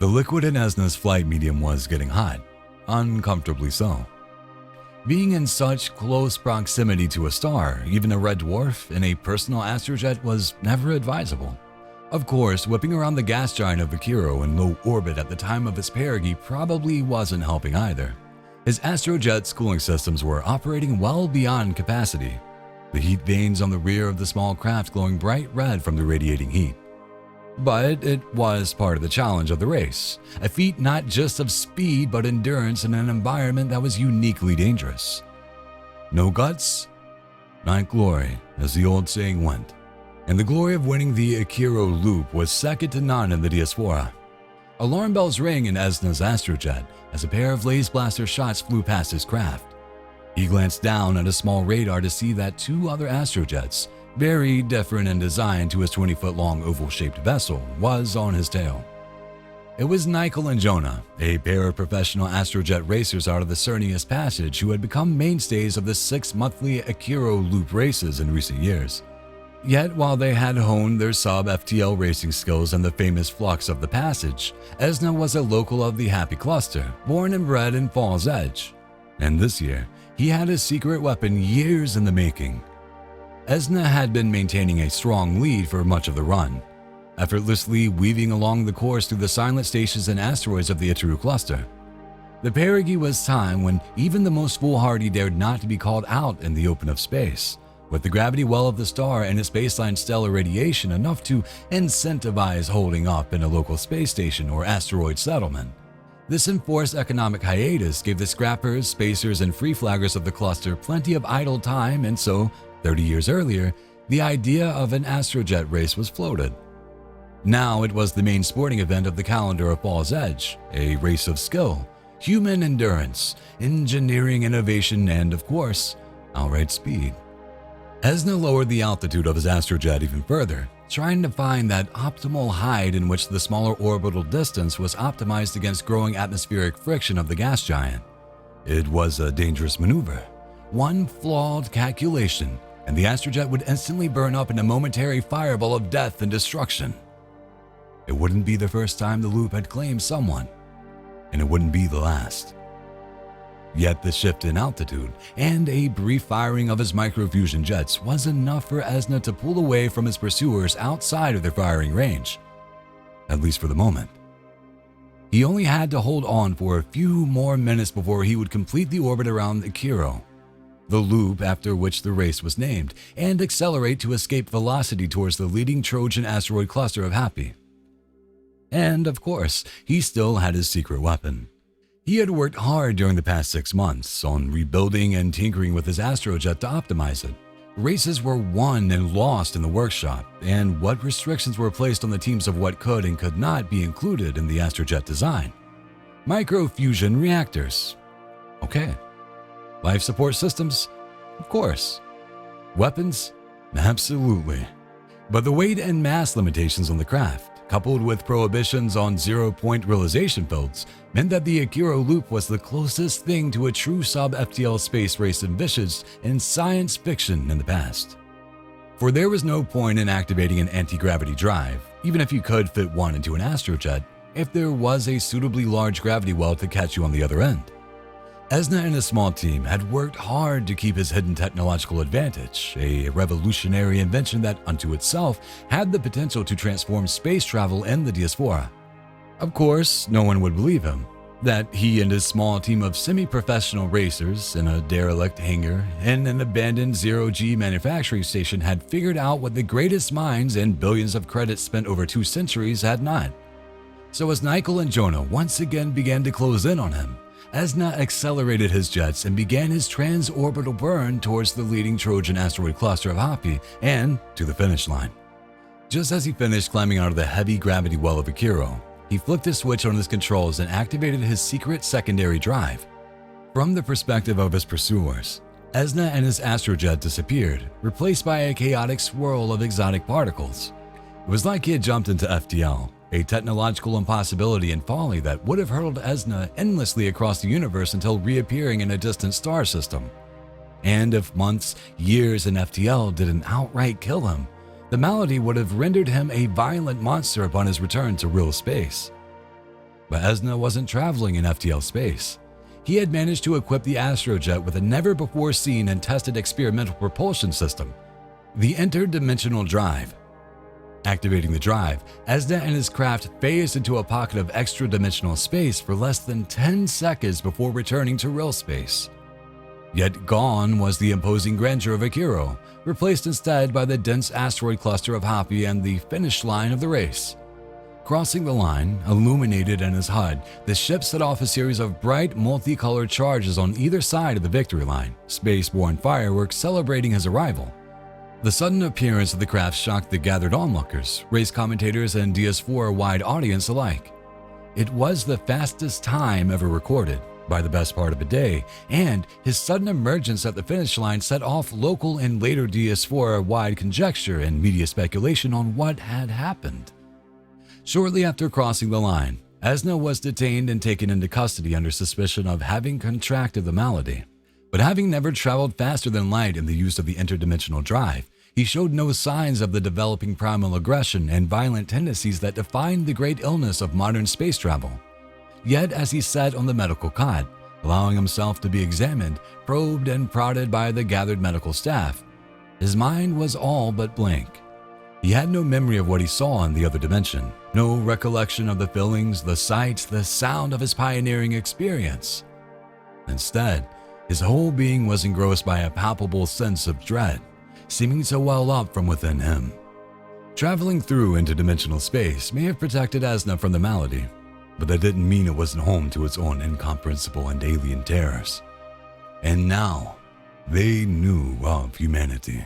The liquid in Esna's flight medium was getting hot, uncomfortably so. Being in such close proximity to a star, even a red dwarf, in a personal astrojet was never advisable. Of course, whipping around the gas giant of Akiro in low orbit at the time of his perigee probably wasn't helping either. His astrojet's cooling systems were operating well beyond capacity, the heat veins on the rear of the small craft glowing bright red from the radiating heat. But it was part of the challenge of the race, a feat not just of speed but endurance in an environment that was uniquely dangerous. No guts, not glory, as the old saying went, and the glory of winning the Akiro Loop was second to none in the Diaspora. Alarm bells rang in Esna's astrojet as a pair of laser blaster shots flew past his craft. He glanced down at a small radar to see that two other astrojets, very different in design to his 20-foot-long oval-shaped vessel, was on his tail. It was Nicol and Jonah, a pair of professional astrojet racers out of the Cernius Passage who had become mainstays of the 6 monthly Akiro Loop races in recent years. Yet while they had honed their sub-FTL racing skills in the famous flux of the passage, Esna was a local of the Happy Cluster, born and bred in Falls Edge. And this year, he had a secret weapon years in the making. Esna had been maintaining a strong lead for much of the run, effortlessly weaving along the course through the silent stations and asteroids of the Ataru cluster. The perigee was time when even the most foolhardy dared not to be called out in the open of space, with the gravity well of the star and its baseline stellar radiation enough to incentivize holding up in a local space station or asteroid settlement. This enforced economic hiatus gave the scrappers, spacers, and free flaggers of the cluster plenty of idle time, and so 30 years earlier, the idea of an astrojet race was floated. Now it was the main sporting event of the calendar of Falls Edge, a race of skill, human endurance, engineering innovation, and of course, outright speed. Esna lowered the altitude of his astrojet even further, trying to find that optimal height in which the smaller orbital distance was optimized against growing atmospheric friction of the gas giant. It was a dangerous maneuver. One flawed calculation, and the astrojet would instantly burn up in a momentary fireball of death and destruction. It wouldn't be the first time the loop had claimed someone, and it wouldn't be the last. Yet the shift in altitude and a brief firing of his microfusion jets was enough for Esna to pull away from his pursuers outside of their firing range, at least for the moment. He only had to hold on for a few more minutes before he would complete the orbit around Akiro, the loop after which the race was named, and accelerate to escape velocity towards the leading Trojan asteroid cluster of Happy. And of course, he still had his secret weapon. He had worked hard during the past 6 months on rebuilding and tinkering with his astrojet to optimize it. Races were won and lost in the workshop, and what restrictions were placed on the teams of what could and could not be included in the astrojet design. Microfusion reactors. Okay. Life support systems? Of course. Weapons? Absolutely. But the weight and mass limitations on the craft, coupled with prohibitions on zero-point realization fields, meant that the Akiro Loop was the closest thing to a true sub-FTL space race envisaged in science fiction in the past. For there was no point in activating an anti-gravity drive, even if you could fit one into an astrojet, if there was a suitably large gravity well to catch you on the other end. Esna and his small team had worked hard to keep his hidden technological advantage, a revolutionary invention that unto itself had the potential to transform space travel in the Diaspora. Of course, no one would believe him, that he and his small team of semi-professional racers in a derelict hangar in an abandoned zero-G manufacturing station had figured out what the greatest minds and billions of credits spent over 2 centuries had not. So as Nicol and Jonah once again began to close in on him, Esna accelerated his jets and began his transorbital burn towards the leading Trojan asteroid cluster of Happy and to the finish line. Just as he finished climbing out of the heavy gravity well of Akiro, he flicked a switch on his controls and activated his secret secondary drive. From the perspective of his pursuers, Esna and his astrojet disappeared, replaced by a chaotic swirl of exotic particles. It was like he had jumped into FTL, a technological impossibility and folly that would have hurled Esna endlessly across the universe until reappearing in a distant star system. And if months, years in FTL didn't outright kill him, the malady would have rendered him a violent monster upon his return to real space. But Esna wasn't traveling in FTL space. He had managed to equip the Astrojet with a never-before-seen and tested experimental propulsion system, the interdimensional drive. Activating the drive, Esna and his craft phased into a pocket of extra-dimensional space for less than 10 seconds before returning to real space. Yet gone was the imposing grandeur of Akiro, replaced instead by the dense asteroid cluster of Hapi and the finish line of the race. Crossing the line, illuminated in his HUD, the ship set off a series of bright, multicolored charges on either side of the victory line, spaceborne fireworks celebrating his arrival. The sudden appearance of the craft shocked the gathered onlookers, race commentators, and DS4-wide audience alike. It was the fastest time ever recorded, by the best part of a day, and his sudden emergence at the finish line set off local and later DS4-wide conjecture and media speculation on what had happened. Shortly after crossing the line, Esna was detained and taken into custody under suspicion of having contracted the malady. But having never traveled faster than light in the use of the interdimensional drive, he showed no signs of the developing primal aggression and violent tendencies that define the great illness of modern space travel. Yet as he sat on the medical cot, allowing himself to be examined, probed and prodded by the gathered medical staff, his mind was all but blank. He had no memory of what he saw in the other dimension, no recollection of the feelings, the sights, the sound of his pioneering experience. Instead, his whole being was engrossed by a palpable sense of dread, seeming to well up from within him. Traveling through interdimensional space may have protected Esna from the malady, but that didn't mean it wasn't home to its own incomprehensible and alien terrors. And now, they knew of humanity.